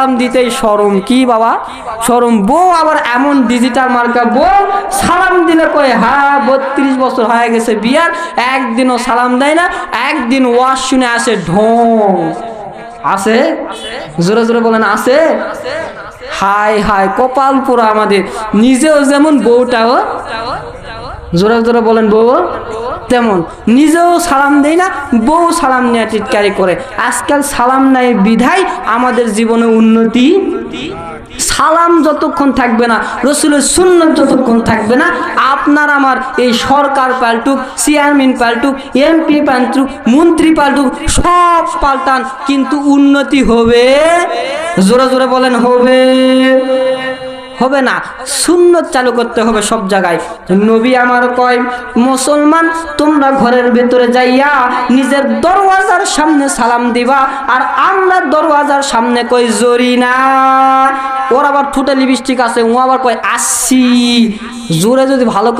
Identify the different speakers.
Speaker 1: সালাম দিতেই শরম। কি বাবা শরম? বউ আবার এমন ডিজিটাল মার্কা বউ, সালাম দিলে কয় হ্যাঁ 32 বছর হয়ে গেছে বিয়ার, একদিনও সালাম দেয় না, একদিন ওয়াজ শুনে আসে ঢং। আছে? জোরে জোরে বলেন আছে? হায় হায় কপাল পোড়া আমাদের। নিজেও যেমন বউটাও, জোরে জোরে বলেন, বউ তেমন, নিজেও সালাম দেয় না, বউ সালাম নিয়ে টিটকারি করে। আজকাল সালাম নাই বিধায় আমাদের জীবনে উন্নতি। সালাম যতক্ষণ থাকবে না, রসুলের সুন্নাত যতক্ষণ থাকবে না, আপনার আমার এই সরকার পাল্টুক, চেয়ারম্যান পাল্টুক, এমপি পাল্টুক, মন্ত্রী পাল্টুক, সব পাল্টান, কিন্তু উন্নতি হবে? জোরে জোরে বলেন হবে? হবে না। সুন্নত চালু করতে হবে সব জায়গায়। নবী আমার কয়, মুসলমান তোমরা ঘরের ভেতরে যাইয়া নিজের দরওয়াজার সামনে সালাম দিবা, আর আমরা দরওয়াজার সামনে কই জরি না। ওর আবার ঠোঁটে লিপস্টিক আছে, ও আবার কয় আসছি। জোরে যদি ভালো করে